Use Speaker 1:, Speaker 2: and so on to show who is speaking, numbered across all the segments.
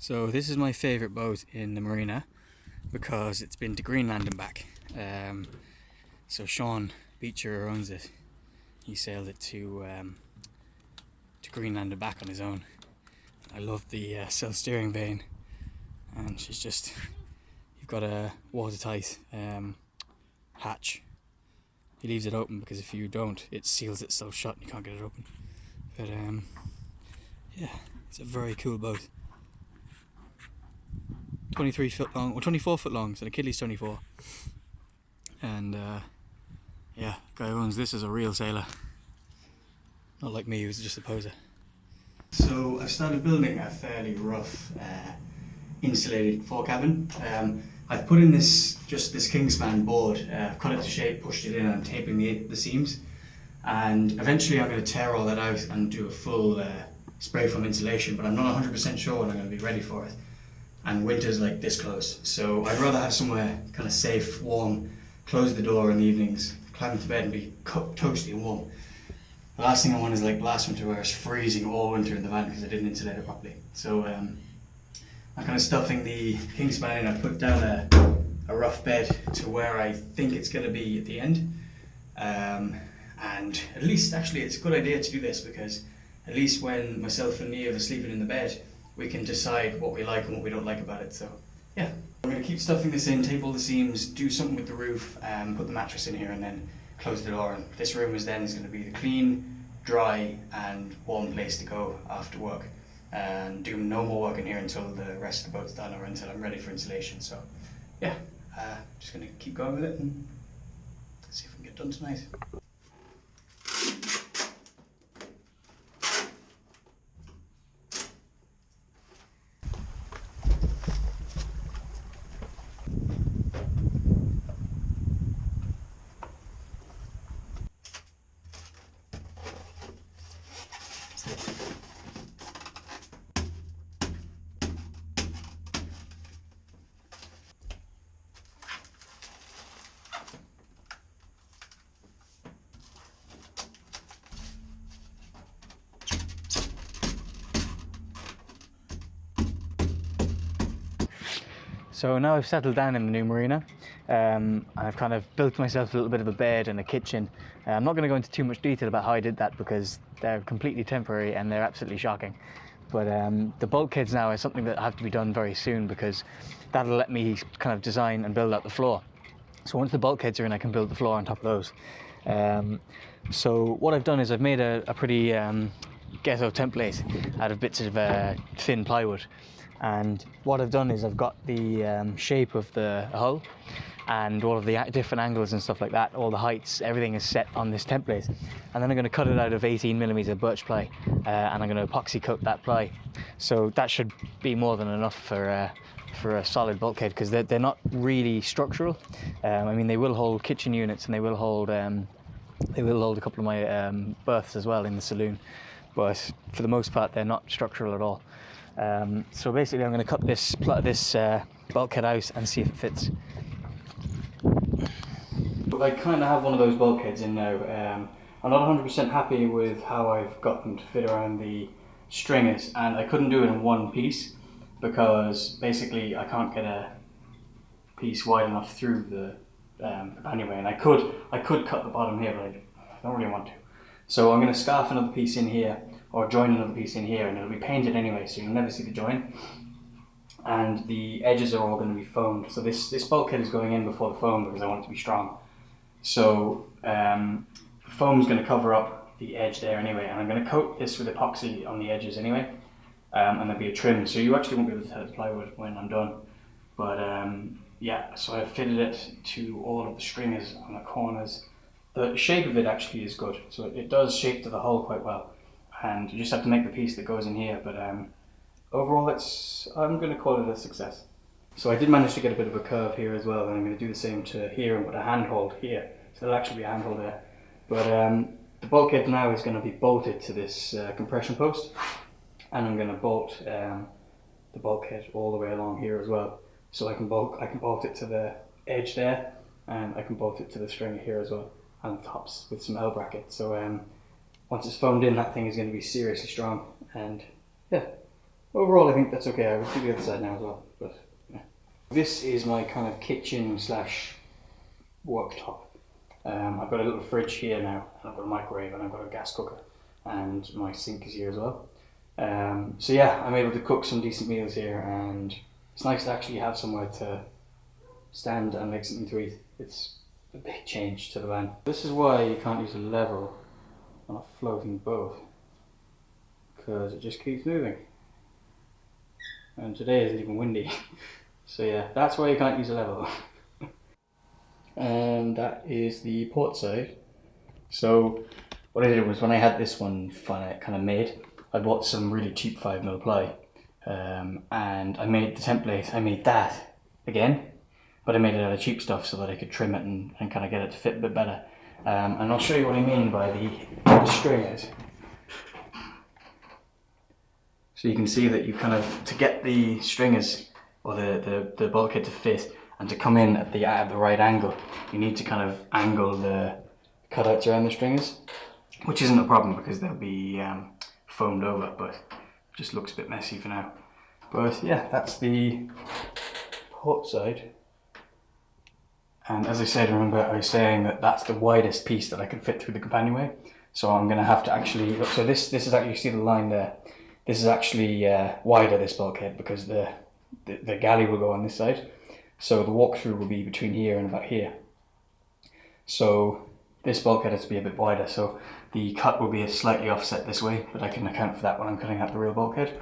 Speaker 1: So this is my favourite boat in the marina because it's been to Greenland and back. So Sean Beecher owns it. He sailed it to Greenland and back on his own. I love the self-steering vane, and you've got a watertight hatch. He leaves it open because if you don't, it seals itself shut and you can't get it open. But yeah, it's a very cool boat. 23 foot long, or 24 foot long, so the Kidley's 24. And yeah, the guy who owns this is a real sailor. Not like me, who's just a poser. So I've started building a fairly rough insulated forecabin. I've put in this kingspan board. I've cut it to shape, pushed it in, and I'm taping the seams. And eventually I'm going to tear all that out and do a full spray foam insulation, but I'm not 100% sure when I'm going to be ready for it. And winter's like this close, so I'd rather have somewhere kind of safe, warm, close the door in the evenings, climb into bed and be toasty and warm. The last thing I want is like last winter where it's freezing all winter in the van because I didn't insulate it properly. So I'm kind of stuffing the kingspan in. I put down a rough bed to where I think it's going to be at the end. And at least, actually, it's a good idea to do this because at least when myself and Neve are sleeping in the bed, we can decide what we like and what we don't like about it. So yeah, I'm going to keep stuffing this in, tape all the seams, do something with the roof, put the mattress in here and then close the door. And this room is going to be the clean, dry and warm place to go after work. And do no more work in here until the rest of the boat's done or until I'm ready for insulation. So yeah, just going to keep going with it and see if we can get done tonight. So now I've settled down in the new marina. I've kind of built myself a little bit of a bed and a kitchen. I'm not going to go into too much detail about how I did that because they're completely temporary and they're absolutely shocking. But the bulkheads now is something that have to be done very soon because that'll let me kind of design and build out the floor. So once the bulkheads are in, I can build the floor on top of those. So what I've done is I've made a pretty ghetto template out of bits of thin plywood. And what I've done is I've got the shape of the hull and all of the different angles and stuff like that, all the heights, everything is set on this template. And then I'm going to cut it out of 18mm birch ply and I'm going to epoxy coat that ply. So that should be more than enough for a solid bulkhead because they're not really structural. I mean, they will hold kitchen units and they will hold a couple of my berths as well in the saloon. But for the most part, they're not structural at all. So basically I'm going to cut this bulkhead out and see if it fits. I kind of have one of those bulkheads in now. I'm not 100% happy with how I've got them to fit around the stringers, and I couldn't do it in one piece because basically I can't get a piece wide enough through the companionway, and I could cut the bottom here, but I don't really want to. So I'm going to scarf another piece in here or join another piece in here, and it'll be painted anyway, so you'll never see the join. And the edges are all going to be foamed. So this bulkhead is going in before the foam because I want it to be strong. So the foam's going to cover up the edge there anyway, and I'm going to coat this with epoxy on the edges anyway, and there'll be a trim, so you actually won't be able to tell it's plywood when I'm done. But yeah, so I've fitted it to all of the stringers on the corners. The shape of it actually is good, so it does shape to the hull quite well. And you just have to make the piece that goes in here, but overall I'm going to call it a success. So I did manage to get a bit of a curve here as well, and I'm going to do the same to here and put a handhold here, so there'll actually be a handhold there. But the bulkhead now is going to be bolted to this compression post, and I'm going to bolt the bulkhead all the way along here as well. So I can bolt it to the edge there, and I can bolt it to the string here as well, and the tops with some L brackets. So once it's foamed in, that thing is going to be seriously strong, and yeah, overall I think that's okay. I will do the other side now as well. But yeah. This is my kind of kitchen slash worktop. I've got a little fridge here now, and I've got a microwave, and I've got a gas cooker, and my sink is here as well. So yeah, I'm able to cook some decent meals here, and it's nice to actually have somewhere to stand and make something to eat. It's a big change to the van. This is why you can't use a level on a floating boat, because it just keeps moving. And today isn't even windy. So yeah, that's why you can't use a level. And that is the port side. So what I did was, when I had this one kind of made, I bought some really cheap 5mm ply, and I made the template. I made that again, but I made it out of cheap stuff so that I could trim it and kind of get it to fit a bit better. And I'll show you what I mean by the stringers. So you can see that you kind of, to get the stringers or the bulkhead to fit and to come in at the right angle, you need to kind of angle the cutouts around the stringers, which isn't a problem because they'll be foamed over, but it just looks a bit messy for now. But yeah, that's the port side. And as I said, remember I was saying that that's the widest piece that I can fit through the companionway. So I'm going to have to actually, so this is actually, you see the line there, this is actually wider, this bulkhead, because the galley will go on this side. So the walk-through will be between here and about here. So this bulkhead has to be a bit wider, so the cut will be slightly offset this way, but I can account for that when I'm cutting out the real bulkhead.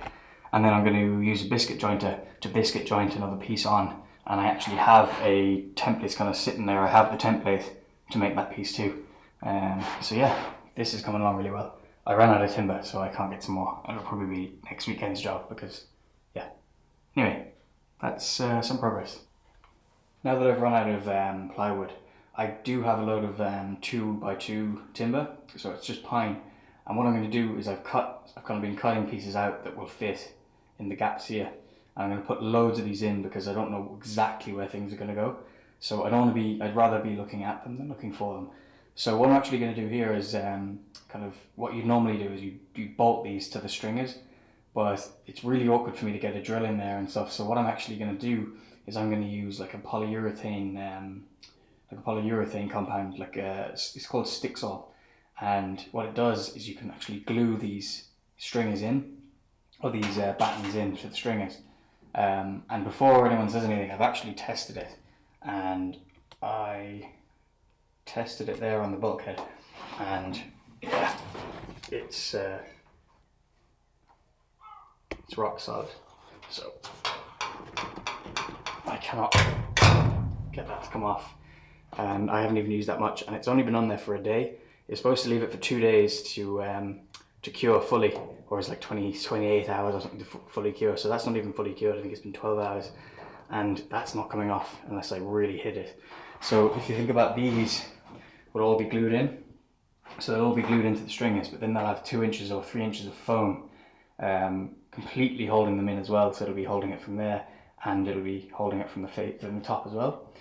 Speaker 1: And then I'm going to use a biscuit jointer to biscuit joint another piece on, and I actually have a template kind of sitting there. I have the template to make that piece too. So yeah, this is coming along really well. I ran out of timber, so I can't get some more. It'll probably be next weekend's job because, yeah. Anyway, that's some progress. Now that I've run out of plywood, I do have a load of 2x2 timber, so it's just pine. And what I'm going to do is I've kind of been cutting pieces out that will fit in the gaps here. And I'm going to put loads of these in because I don't know exactly where things are going to go. So I'd rather be looking at them than looking for them. So what I'm actually going to do here is kind of what you normally do is you bolt these to the stringers, but it's really awkward for me to get a drill in there and stuff. So what I'm actually going to do is I'm going to use like a polyurethane compound, it's called Stixol. And what it does is you can actually glue these stringers in, or these battens in to the stringers. And before anyone says anything, I've actually tested it, and I tested it there on the bulkhead, and yeah, it's rock solid. So I cannot get that to come off, and I haven't even used that much, and it's only been on there for a day. You're supposed to leave it for 2 days to cure fully, or it's like 28 hours or something to fully cure. So that's not even fully cured. I think it's been 12 hours, and that's not coming off unless I really hit it. So if you think about these, will all be glued in. So they'll all be glued into the stringers, but then they'll have 2 inches or 3 inches of foam completely holding them in as well. So it'll be holding it from there, and it'll be holding it from the top as well.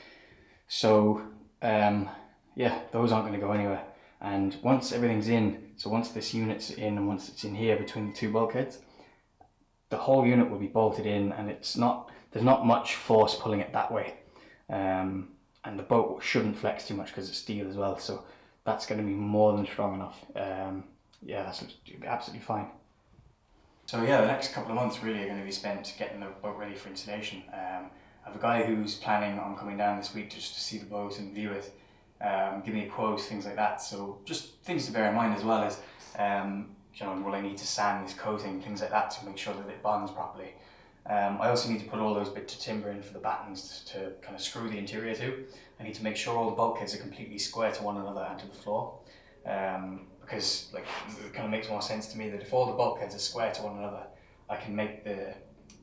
Speaker 1: So yeah, those aren't going to go anywhere. And once everything's in, so once this unit's in and once it's in here between the 2 bulkheads, the whole unit will be bolted in, and there's not much force pulling it that way. And the boat shouldn't flex too much because it's steel as well, so that's going to be more than strong enough. Yeah, that's absolutely fine. So yeah, the next couple of months really are going to be spent getting the boat ready for installation. I have a guy who's planning on coming down this week just to see the boat and view it. Give me a quote, things like that. So just things to bear in mind as well as, will I need to sand this coating, things like that to make sure that it bonds properly. I also need to put all those bits of timber in for the battens to kind of screw the interior to. I need to make sure all the bulkheads are completely square to one another and to the floor. Because it kind of makes more sense to me that if all the bulkheads are square to one another, I can make the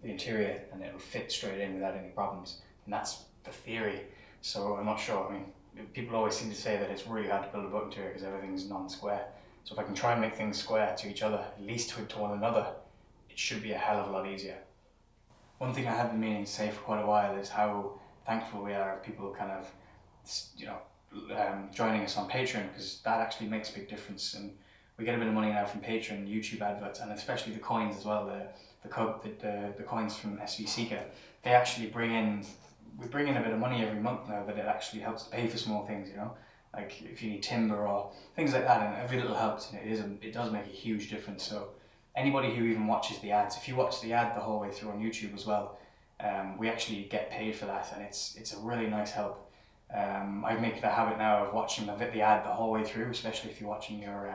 Speaker 1: interior and it'll fit straight in without any problems. And that's the theory. So I'm not sure. I mean, people always seem to say that it's really hard to build a boat interior because everything's non-square. So if I can try and make things square to each other, at least to one another, it should be a hell of a lot easier. One thing I have been meaning to say for quite a while is how thankful we are of people kind of, joining us on Patreon, because that actually makes a big difference. And we get a bit of money now from Patreon, YouTube adverts, and especially the coins as well, the coins from SV Seeker, they actually we bring in a bit of money every month now that it actually helps to pay for small things, you know, like if you need timber or things like that, and every little helps, and it does make a huge difference. So anybody who even watches the ads, if you watch the ad the whole way through on YouTube as well, we actually get paid for that, and it's a really nice help. I make the habit now of watching the ad the whole way through, especially if you're watching your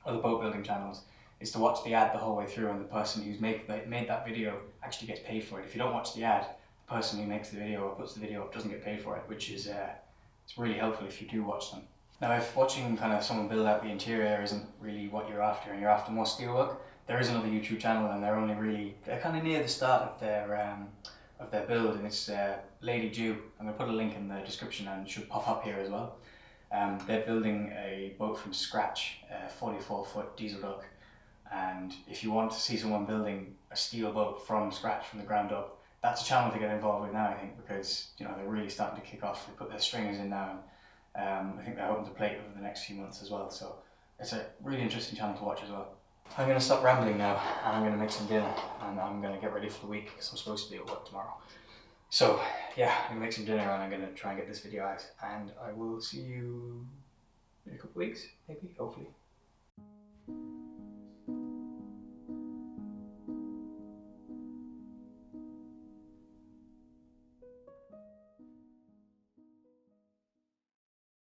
Speaker 1: other boat building channels, is to watch the ad the whole way through, and the person who's made that video actually gets paid for it. If you don't watch the ad, the person who makes the video or puts the video up doesn't get paid for it, which is it's really helpful if you do watch them. Now, if watching kind of someone build out the interior isn't really what you're after, and you're after more steelwork, there is another YouTube channel, and they're kind of near the start of their build, and it's Lady Jew. I'm going to put a link in the description, and it should pop up here as well. They're building a boat from scratch, a 44-foot diesel duck, and if you want to see someone building a steel boat from scratch, from the ground up, that's a channel to get involved with now, I think, because you know they're really starting to kick off. They put their stringers in now, and I think they're hoping to plate over the next few months as well. So it's a really interesting channel to watch as well. I'm going to stop rambling now, and I'm going to make some dinner, and I'm going to get ready for the week because I'm supposed to be at work tomorrow. So yeah, I'm going to make some dinner, and I'm going to try and get this video out, and I will see you in a couple of weeks, maybe, hopefully.